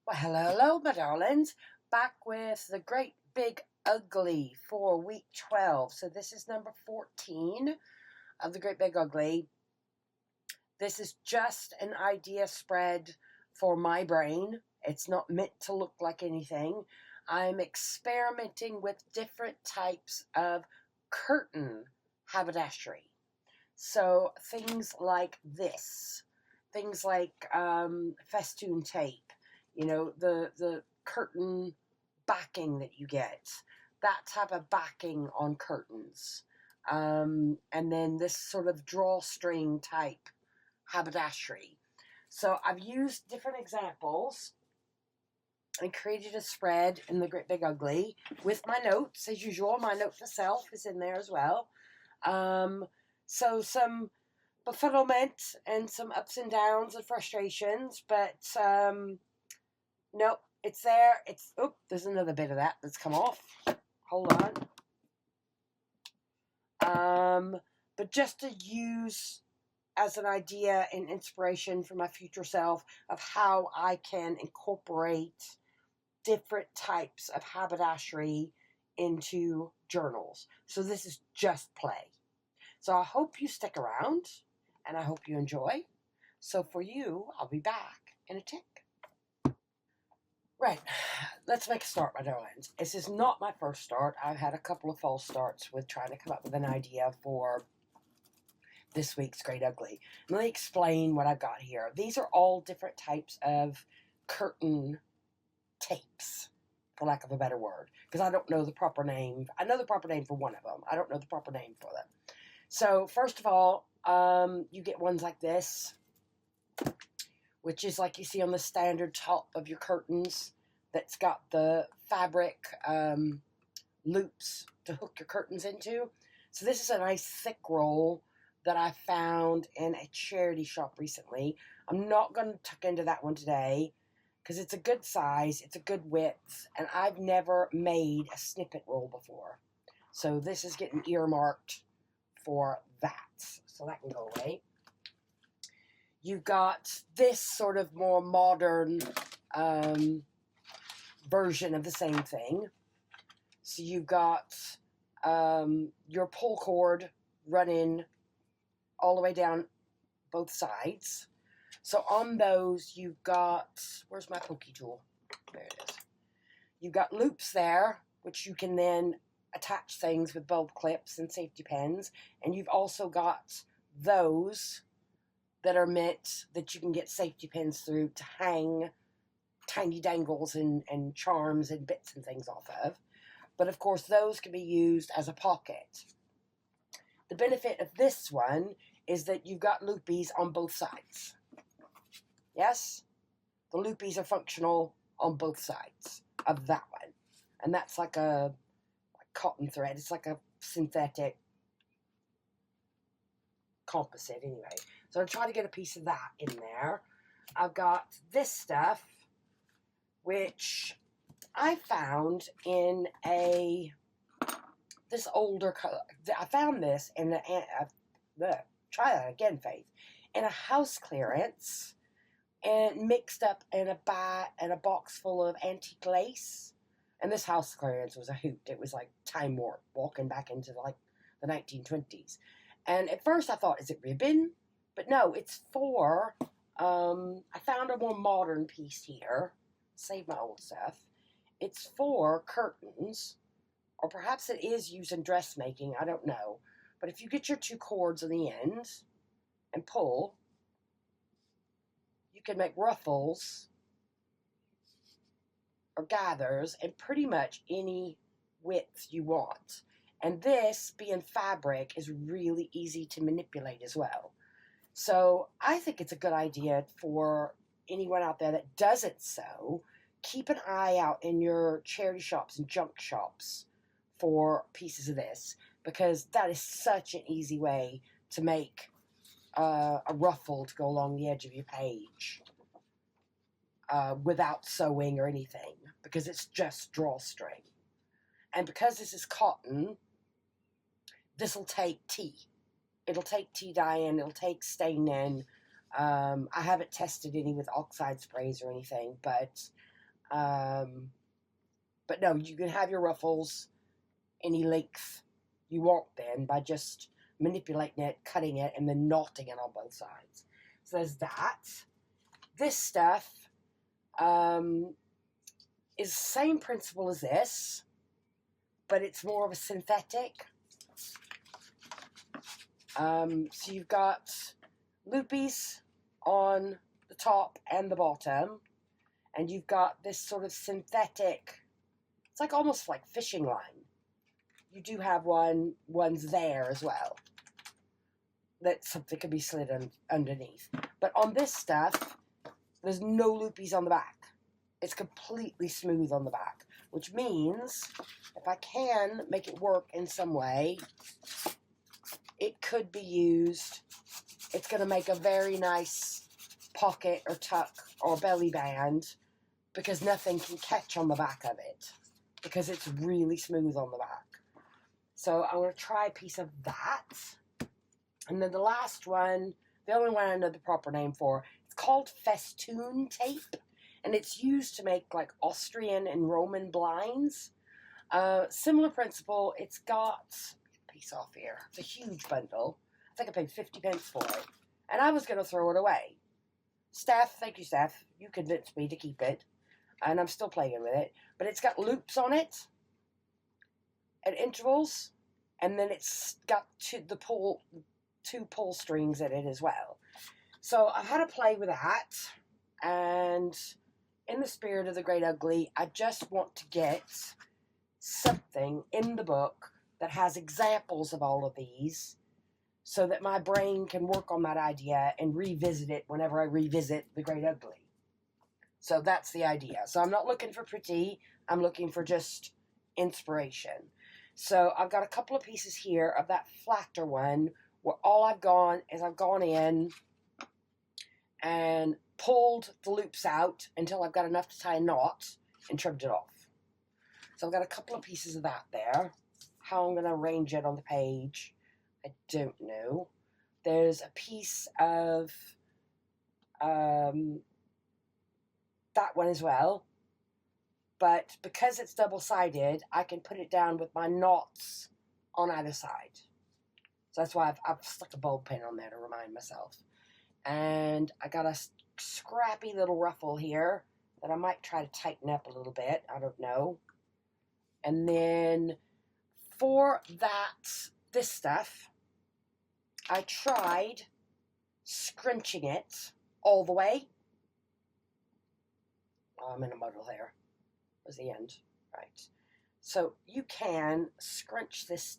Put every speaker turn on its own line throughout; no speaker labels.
Well, hello, my darlings. Back with the Great Big Ugly for week 12. So this is number 14 of the Great Big Ugly. This is just an idea spread for my brain. It's not meant to look like anything. I'm experimenting with different types of curtain haberdashery. So things like this, things like festoon tape, the curtain backing that you get, that type of backing on curtains. And then this sort of drawstring type haberdashery. So I've used different examples and created a spread in the Great Big Ugly with my notes, as usual. My note to self is in there as well. So some befuddlement and some ups and downs and frustrations, but nope, it's there. There's another bit of that that's come off. Hold on. But just to use as an idea and inspiration for my future self of how I can incorporate different types of haberdashery into journals. So this is just play. So I hope you stick around and I hope you enjoy. So for you, I'll be back in a tick. Right, let's make a start, my darlings. This is not my first start. I've had a couple of false starts with trying to come up with an idea for this week's Great Ugly. Let me explain what I've got here. These are all different types of curtain tapes, for lack of a better word, because I don't know the proper name. I know the proper name for one of them. I don't know the proper name for them. So first of all, you get ones like this, which is like you see on the standard top of your curtains, that's got the fabric loops to hook your curtains into. So this is a nice thick roll that I found in a charity shop recently. I'm not going to tuck into that one today because it's a good size, it's a good width, and I've never made a snippet roll before. So this is getting earmarked for that. So that can go away. You've got this sort of more modern version of the same thing. So you've got your pull cord running all the way down both sides. So on those, you've got, where's my pokey tool? There it is. You've got loops there, which you can then attach things with bulb clips and safety pins. And you've also got those that are meant that you can get safety pins through to hang tiny dangles and charms and bits and things off of. But of course, those can be used as a pocket. The benefit of this one is that you've got loopies on both sides. Yes? The loopies are functional on both sides of that one. And that's like a cotton thread. It's like a synthetic composite anyway. So I'll try to get a piece of that in there. I've got this stuff, which I found in this older color. I found this in try that again, Faith, in a house clearance and mixed up in a box full of antique lace. And this house clearance was a hoot. It was like time warp, walking back into like the 1920s. And at first I thought, is it ribbon? But no, it's for, I found a more modern piece here. Save my old stuff. It's for curtains, or perhaps it is used in dressmaking, I don't know. But if you get your two cords on the end and pull, you can make ruffles or gathers in pretty much any width you want. And this, being fabric, is really easy to manipulate as well. So I think it's a good idea for anyone out there that doesn't sew. Keep an eye out in your charity shops and junk shops for pieces of this, because that is such an easy way to make a ruffle to go along the edge of your page without sewing or anything, because it's just drawstring. And because this is cotton, this will take tea. It'll take tea dyeing, it'll take staining. I haven't tested any with oxide sprays or anything, but But no, you can have your ruffles any length you want then by just manipulating it, cutting it, and then knotting it on both sides. So there's that. This stuff is the same principle as this, but it's more of a synthetic. So you've got loopies on the top and the bottom, and you've got this sort of synthetic, it's like almost like fishing line. You do have one's there as well, that something can be slid underneath. But on this stuff, there's no loopies on the back. It's completely smooth on the back, which means if I can make it work in some way, it could be used. It's going to make a very nice pocket or tuck or belly band because nothing can catch on the back of it because it's really smooth on the back. So I'm going to try a piece of that. And then the last one, the only one I know the proper name for, it's called festoon tape. And it's used to make like Austrian and Roman blinds. Similar principle. It's got, get a piece off here. It's a huge bundle. I think I paid 50 pence for it. And I was going to throw it away. Steph, thank you, Steph. You convinced me to keep it. And I'm still playing with it. But it's got loops on it at intervals. And then it's got two pull strings in it as well. So I've had to play with that. And in the spirit of the Great Ugly, I just want to get something in the book that has examples of all of these so that my brain can work on that idea and revisit it whenever I revisit the Great Ugly. So that's the idea. So I'm not looking for pretty, I'm looking for just inspiration. So I've got a couple of pieces here of that flatter one where all I've gone is I've gone in and pulled the loops out until I've got enough to tie a knot and trimmed it off. So I've got a couple of pieces of that there. How I'm going to arrange it on the page, I don't know. There's a piece of that one as well. But because it's double-sided, I can put it down with my knots on either side. So that's why I've stuck a bulb pin on there to remind myself. And I got a scrappy little ruffle here that I might try to tighten up a little bit. I don't know. And then for this stuff, I tried scrunching it all the way. Oh, I'm in a muddle there. Where's the end? Right. So you can scrunch this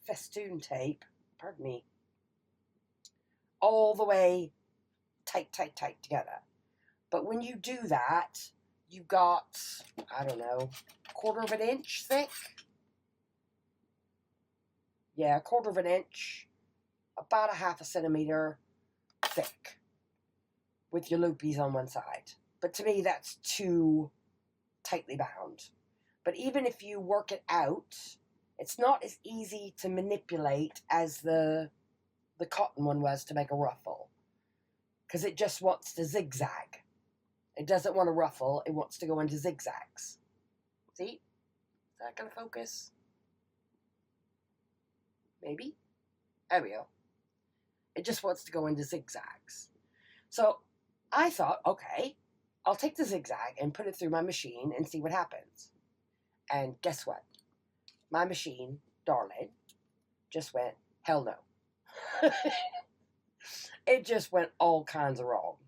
festoon tape, pardon me, all the way tight together. But when you do that, you've got, I don't know, 1/4 of an inch thick. Yeah, 1/4 of an inch, about 1/2 centimeter thick with your loopies on one side. But to me, that's too tightly bound. But even if you work it out, it's not as easy to manipulate as the cotton one was to make a ruffle. Because it just wants to zigzag. It doesn't want to ruffle. It wants to go into zigzags. See? Is that going to focus? Maybe? There we go. It just wants to go into zigzags. So I thought, okay, I'll take the zigzag and put it through my machine and see what happens. And guess what? My machine, darling, just went, hell no. It just went all kinds of wrong.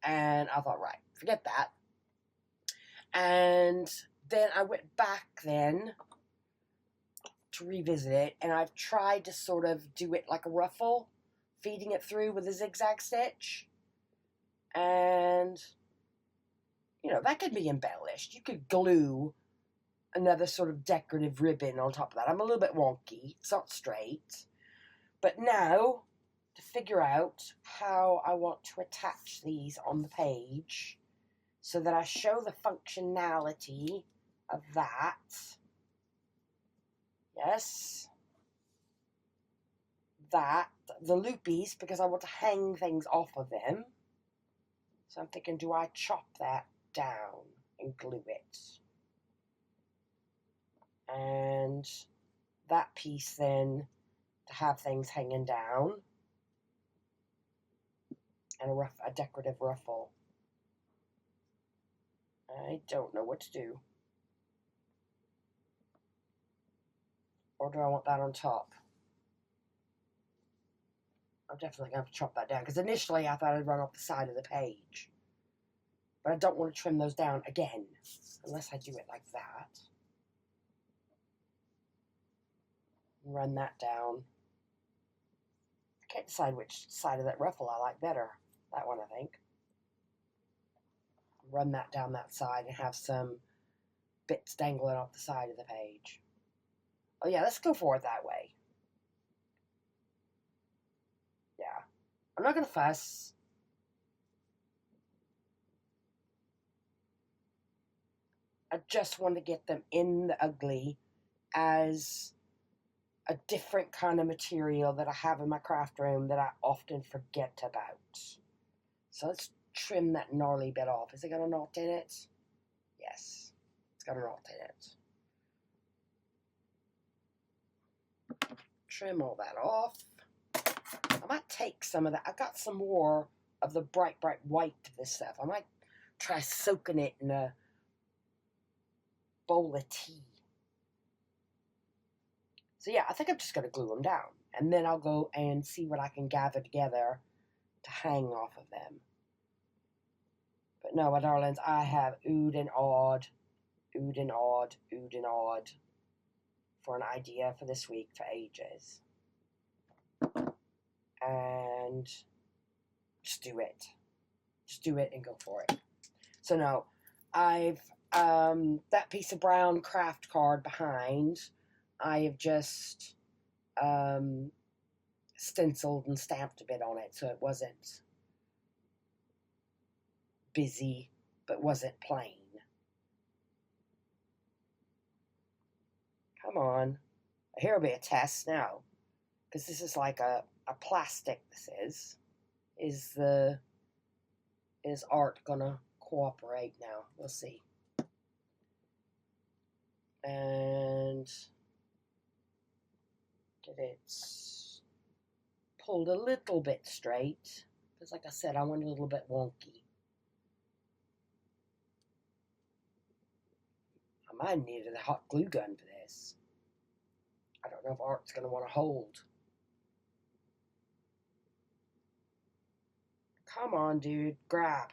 And I thought, right, forget that. And then I went back then to revisit it, and I've tried to sort of do it like a ruffle, feeding it through with a zigzag stitch. And, you know, that could be embellished. You could glue another sort of decorative ribbon on top of that. I'm a little bit wonky. It's not straight. But now, to figure out how I want to attach these on the page so that I show the functionality of that. Yes. That. The loopies, because I want to hang things off of them. So I'm thinking, do I chop that down? and glue it. And that piece then to have things hanging down, and a decorative ruffle. I don't know what to do. Or do I want that on top? I'm definitely going to have to chop that down, because initially I thought I'd run off the side of the page. But I don't want to trim those down again, unless I do it like that. Run that down. I can't decide which side of that ruffle I like better. That one, I think. Run that down that side and have some bits dangling off the side of the page. Oh yeah, let's go for it that way. Yeah. I'm not going to fuss. I just want to get them in the ugly as a different kind of material that I have in my craft room that I often forget about. So let's trim that gnarly bit off. Is it got a knot in it? Yes, it's got a knot in it. Trim all that off. I might take some of that. I've got some more of the bright white of this stuff. I might try soaking it in a bowl of tea. So yeah, I think I'm just going to glue them down. And then I'll go and see what I can gather together to hang off of them. But no, my darlings, I have oohed and awed for an idea for this week for ages. And just do it. Just do it and go for it. So no, I've, that piece of brown craft card behind, I have just stenciled and stamped a bit on it so it wasn't busy but wasn't plain. Come on. Here will be a test now, because this is like a plastic. This is art gonna cooperate now? We'll see. And get it pulled a little bit straight, because like I said, I want it a little bit wonky. I might need a hot glue gun for this. I don't know if Art's going to want to hold. Come on, dude. Grab.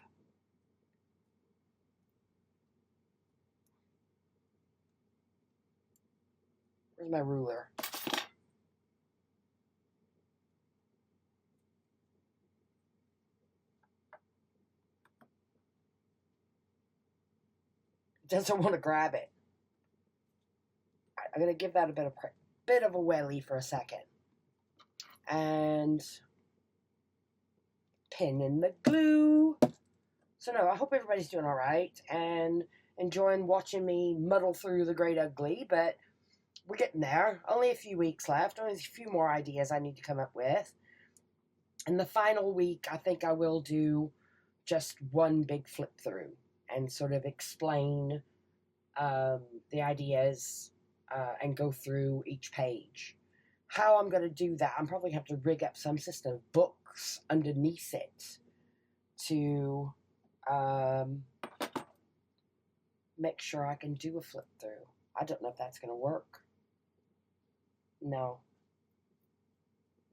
Where's my ruler? Doesn't want to grab it. I'm going to give that a bit of a welly for a second. And pin in the glue. So no, I hope everybody's doing all right and enjoying watching me muddle through the great ugly, but we're getting there. Only a few weeks left. Only a few more ideas I need to come up with. And the final week, I think I will do just one big flip through and sort of explain the ideas and go through each page. How I'm going to do that, I'm probably going to have to rig up some system of books underneath it to make sure I can do a flip through. I don't know if that's going to work. No.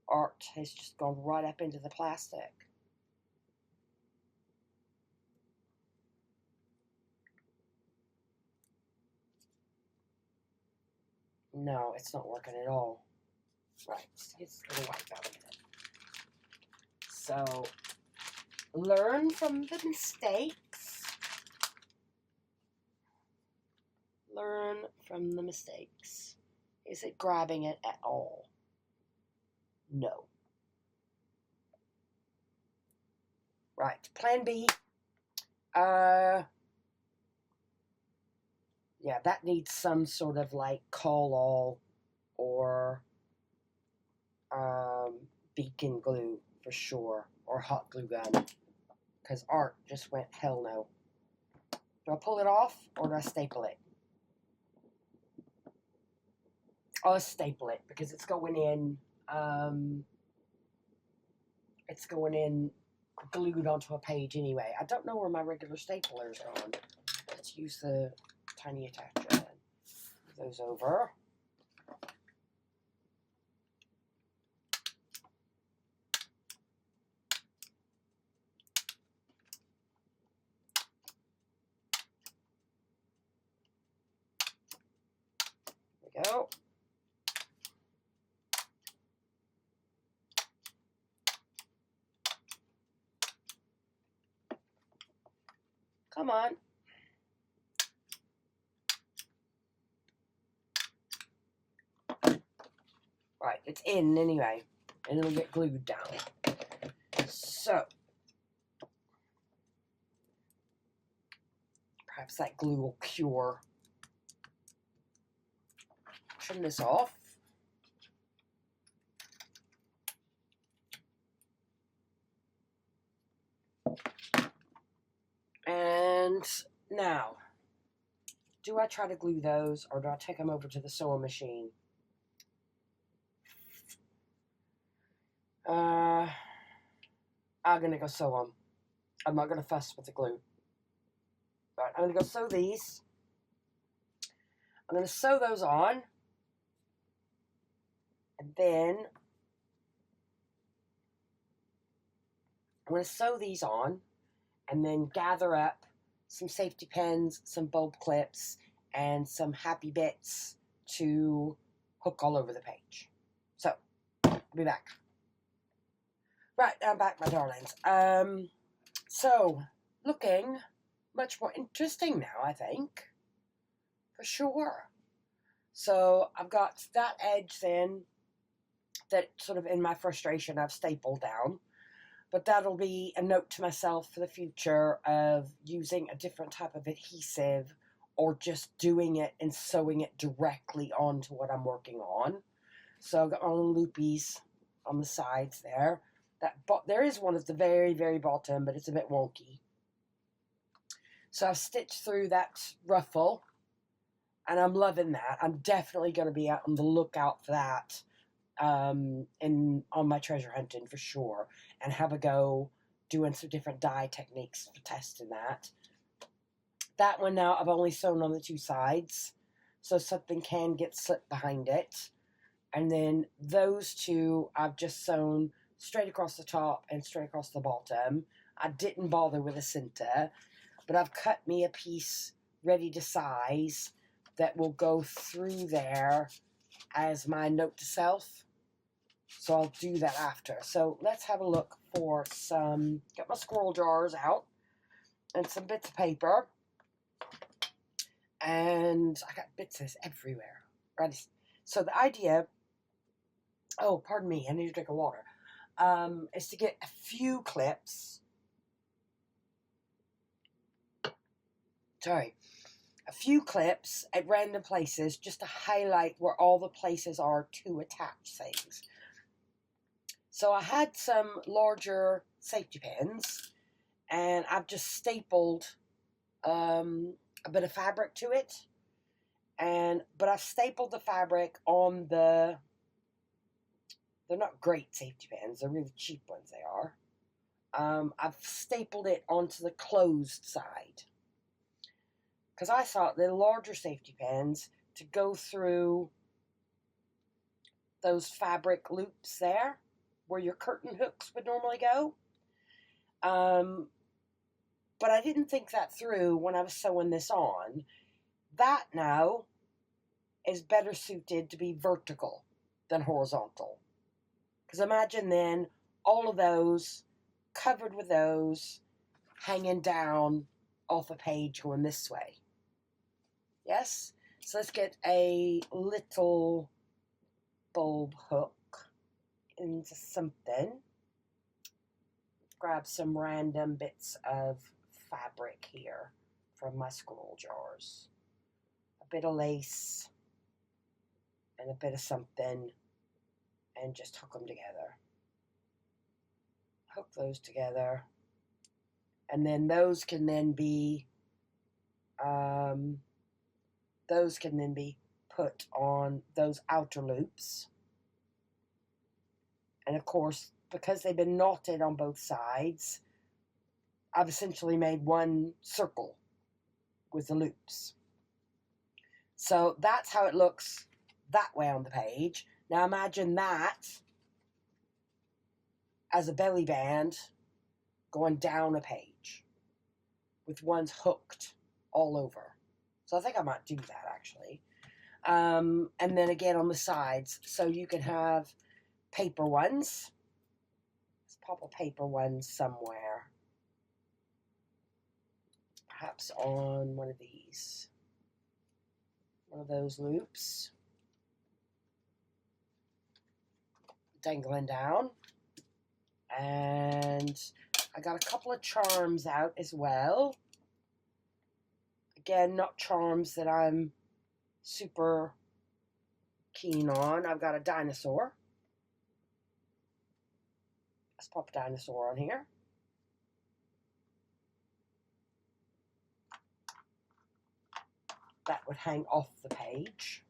Art has just gone right up into the plastic. No, it's not working at all. Right, it's going to wipe out a minute. So, learn from the mistakes. Learn from the mistakes. Is it grabbing it at all? No. Right, plan B. Yeah, that needs some sort of like call-all or beacon glue for sure, or hot glue gun, because Art just went hell no. Do I pull it off or do I staple it? I'll staple it because it's going in. It's going in glued onto a page anyway. I don't know where my regular staplers are on. Let's use the tiny attacher then. Move those over. There we go. Come on. Right, it's in anyway, and it'll get glued down. So, perhaps that glue will cure. Trim this off. And now, do I try to glue those or do I take them over to the sewing machine? I'm gonna go sew them. I'm not gonna fuss with the glue. Right, I'm gonna go sew these. I'm gonna sew those on. And then I'm gonna sew these on and then gather up some safety pins, some bulb clips, and some happy bits to hook all over the page. So, I'll be back. Right, I'm back, my darlings. So, looking much more interesting now, I think. For sure. So, I've got that edge then that sort of in my frustration I've stapled down. But that'll be a note to myself for the future of using a different type of adhesive or just doing it and sewing it directly onto what I'm working on. So I've got my little loopies on the sides there. There is one at the very, very bottom, but it's a bit wonky. So I've stitched through that ruffle, and I'm loving that. I'm definitely going to be out on the lookout for that on my treasure hunting for sure, and have a go doing some different dye techniques for testing that. That one now I've only sewn on the two sides, so something can get slipped behind it. And then those two I've just sewn straight across the top and straight across the bottom. I didn't bother with a cinta, but I've cut me a piece ready to size that will go through there as my note to self. So I'll do that after. So let's have a look for some, get my squirrel jars out and some bits of paper. And I got bits of this everywhere. Right. So the idea, oh, pardon me, I need to drink of water, is to get a few clips. Sorry. A few clips at random places just to highlight where all the places are to attach things. So I had some larger safety pins, and I've just stapled a bit of fabric to it. But I've stapled the fabric on they're not great safety pins, they're really cheap ones they are. I've stapled it onto the closed side. Because I thought the larger safety pins to go through those fabric loops there, where your curtain hooks would normally go. But I didn't think that through when I was sewing this on. That now is better suited to be vertical than horizontal. Because imagine then all of those covered with those hanging down off a page going this way. Yes? So let's get a little bulb hook into something. Grab some random bits of fabric here from my scroll jars. A bit of lace and a bit of something, and just hook them together. Hook those together, and then those can then be Those can then be put on those outer loops. And of course, because they've been knotted on both sides, I've essentially made one circle with the loops. So that's how it looks that way on the page. Now imagine that as a belly band going down a page with ones hooked all over. So I think I might do that actually. And then again on the sides. So you can have paper ones. Let's pop a paper one somewhere. Perhaps on one of these. One of those loops. Dangling down. And I got a couple of charms out as well. Again, not charms that I'm super keen on. I've got a dinosaur. Let's pop a dinosaur on here. That would hang off the page.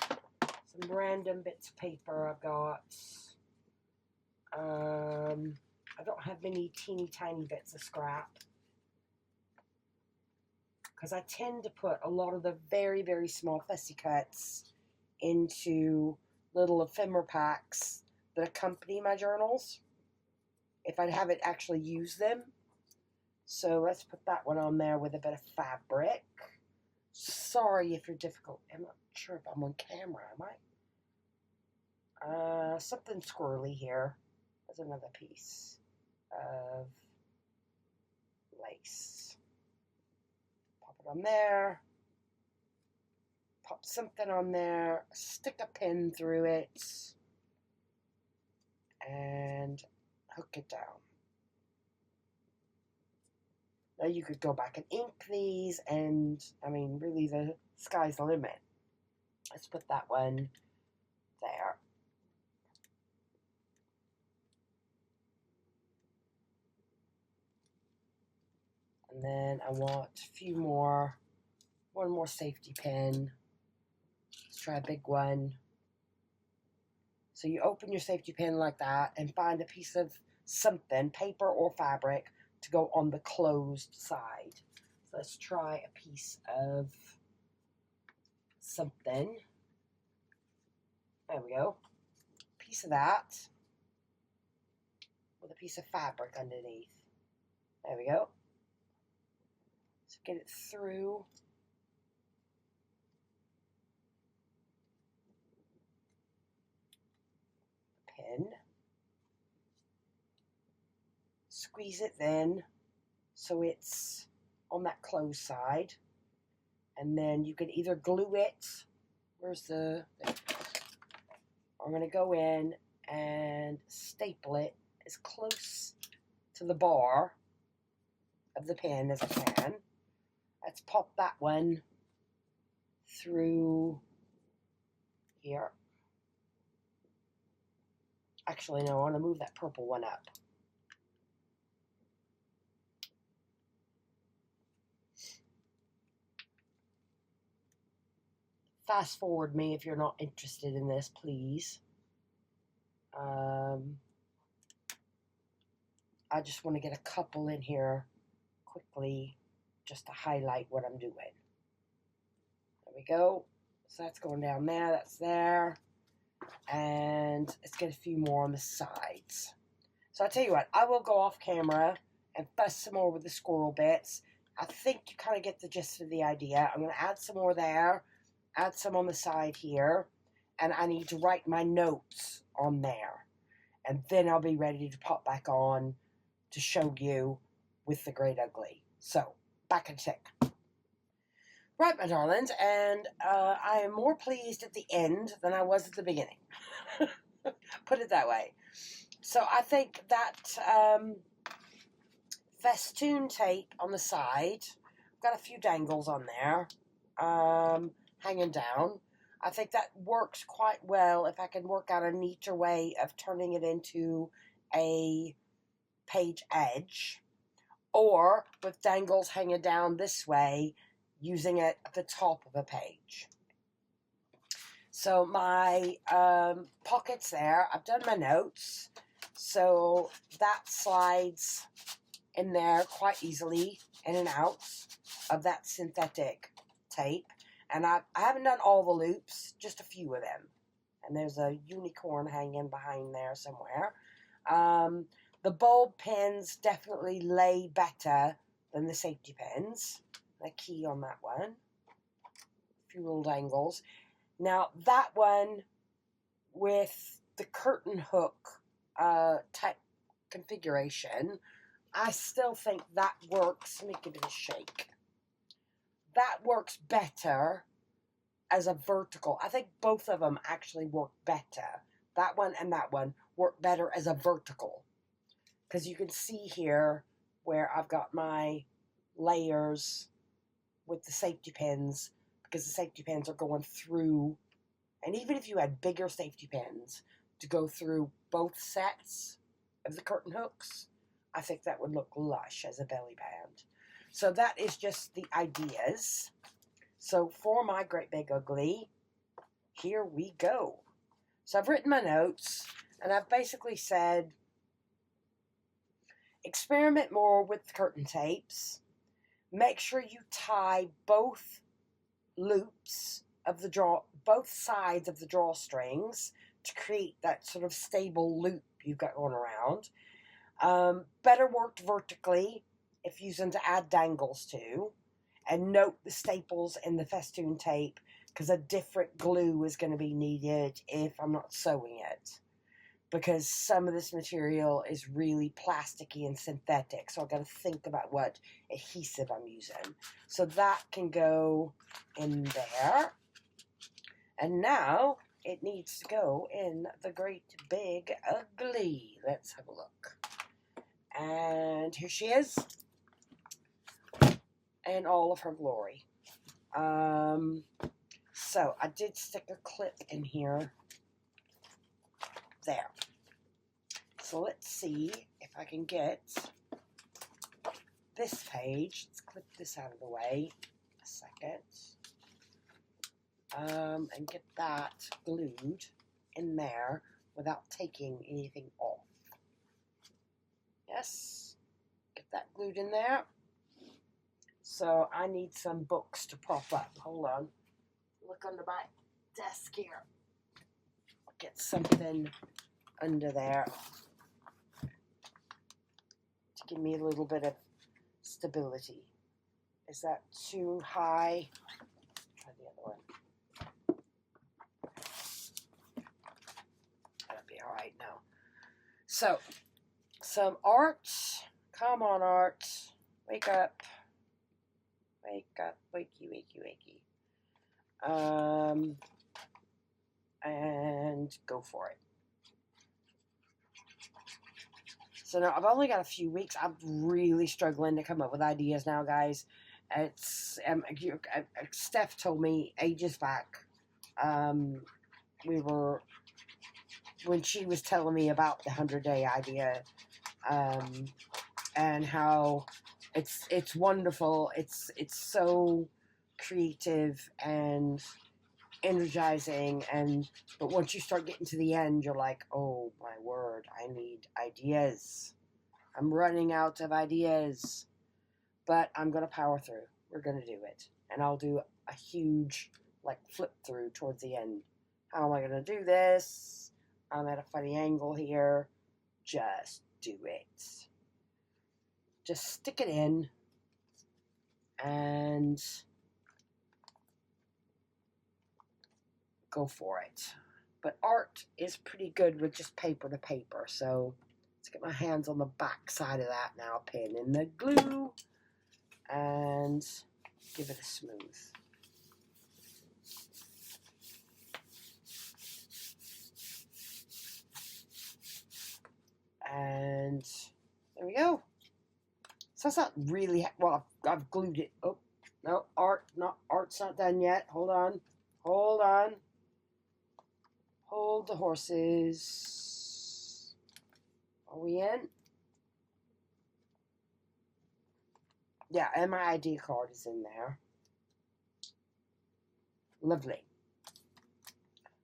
Some random bits of paper I've got. I don't have many teeny tiny bits of scrap, because I tend to put a lot of the very, very small fussy cuts into little ephemera packs that accompany my journals, if I haven't actually used them. So let's put that one on there with a bit of fabric. Sorry if you're difficult. I'm not sure if I'm on camera, am I? Something squirrely here. There's another piece of lace. Pop it on there. Pop something on there. Stick a pin through it. And hook it down. Now you could go back and ink these, and I mean, really the sky's the limit. Let's put that one there. And then I want a few more, one more safety pin. Let's try a big one. So you open your safety pin like that and find a piece of something, paper or fabric, to go on the closed side. So let's try a piece of something. There we go. Piece of that with a piece of fabric underneath. There we go. So get it through. The pin. Squeeze it then so it's on that closed side. And then you can either glue it. Where's the... I'm going to go in and staple it as close to the bar of the pen as I can. Let's pop that one through here. Actually, no, I want to move that purple one up. Fast forward me if you're not interested in this, please. I just want to get a couple in here quickly just to highlight what I'm doing. There we go. So that's going down there, that's there. And let's get a few more on the sides. So I'll tell you what, I will go off camera and fuss some more with the squirrel bits. I think you kind of get the gist of the idea. I'm going to add some more there, add some on the side here, and I need to write my notes on there. And then I'll be ready to pop back on to show you with the Great Ugly. So, back in a sec. Right, my darlings, and I am more pleased at the end than I was at the beginning. Put it that way. So I think that festoon tape on the side, I've got a few dangles on there, hanging down. I think that works quite well if I can work out a neater way of turning it into a page edge. or with dangles hanging down this way, using it at the top of a page. So my pockets there, I've done my notes, so that slides in there quite easily, in and out of that synthetic tape. And I haven't done all the loops, just a few of them. And there's a unicorn hanging behind there somewhere. The bulb pins definitely lay better than the safety pins. The key on that one. A few little dangles. Now that one with the curtain hook type configuration, I still think that works. Let me give it a shake. That works better as a vertical. I think both of them actually work better. That one and that one work better as a vertical. Because you can see here where I've got my layers with the safety pins, because the safety pins are going through, and even if you had bigger safety pins to go through both sets of the curtain hooks, I think that would look lush as a belly band. So that is just the ideas. So for my Great Big Ugly, here we go. So I've written my notes, and I've basically said, experiment more with the curtain tapes. Make sure you tie both loops of the both sides of the drawstrings to create that sort of stable loop you've got going around. Better worked vertically if using to add dangles to. And note the staples in the festoon tape, because a different glue is going to be needed if I'm not sewing it. Because some of this material is really plasticky and synthetic, so I've got to think about what adhesive I'm using. So that can go in there. And now it needs to go in the Great Big Ugly. Let's have a look. And here she is, in all of her glory. So I did stick a clip in here. There. So let's see if I can get this page. Let's clip this out of the way a second. And get that glued in there without taking anything off. Yes. Get that glued in there. So I need some books to prop up. Hold on. Look under my desk here. I'll get something under there to give me a little bit of stability. Is that too high? Try the other one. That'll be all right now. So, some art. Come on, art. Wake up. Wake up. Wakey, wakey, wakey. And go for it. So now I've only got a few weeks. I'm really struggling to come up with ideas now, guys. It's Steph told me ages back. When she was telling me about the 100-day idea, and how it's wonderful. It's so creative and energizing, but once you start getting to the end, you're like, oh my word, I need ideas. I'm running out of ideas, but I'm gonna power through. We're gonna do it, and I'll do a huge flip through towards the end. How am I gonna do this? I'm at a funny angle here. Just do it. Just stick it in and go for it. But art is pretty good with just paper to paper, so let's get my hands on the back side of that now. Pin in the glue and give it a smooth. And there we go. So it's not really, well, I've glued it. Oh, no, art's not done yet. Hold on. Hold on. Hold the horses. Are we in? Yeah, and my ID card is in there. Lovely.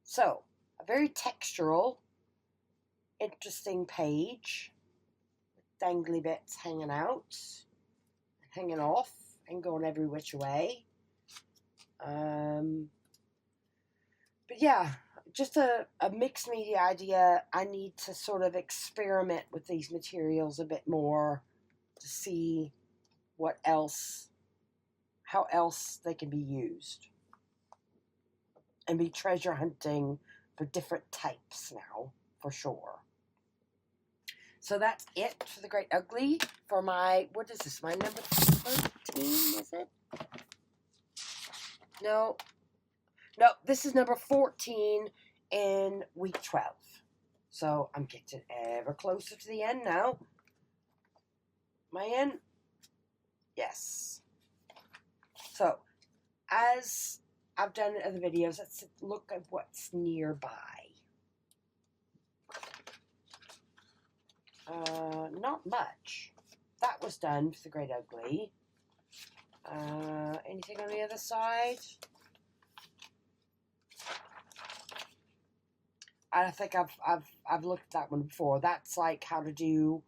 So, a very textural, interesting page. Dangly bits hanging out, hanging off, and going every which way. But yeah, just a mixed media idea. I need to sort of experiment with these materials a bit more to see what else, how else they can be used. And be treasure hunting for different types now, for sure. So that's it for the Great Ugly. For my, what is this, my number 13, is it? No, this is number 14 in week 12. So I'm getting ever closer to the end now. My end? Yes. So, as I've done in other videos, let's look at what's nearby. Not much. That was done for the Great Ugly. Anything on the other side? I think I've looked at that one before. That's like how to do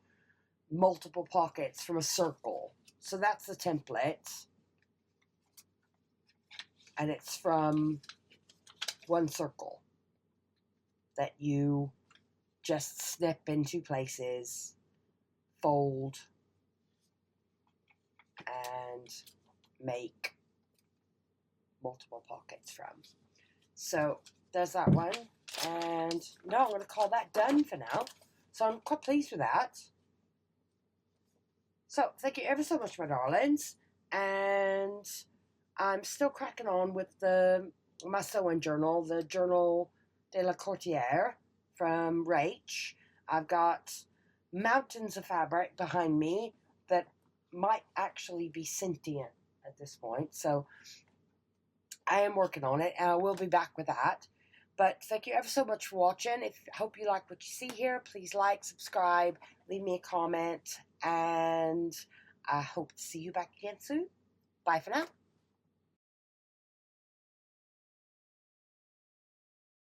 multiple pockets from a circle. So that's the template. And it's from one circle that you just snip into places, fold, and make multiple pockets from. So there's that one. And no, I'm going to call that done for now. So I'm quite pleased with that. So thank you ever so much, my darlings. And I'm still cracking on with my sewing journal, the Journal de la Courtière from Rach. I've got mountains of fabric behind me that might actually be sentient at this point. So I am working on it, and I will be back with that. But thank you ever so much for watching. Hope you like what you see here. Please like, subscribe, leave me a comment, and I hope to see you back again soon. Bye for now.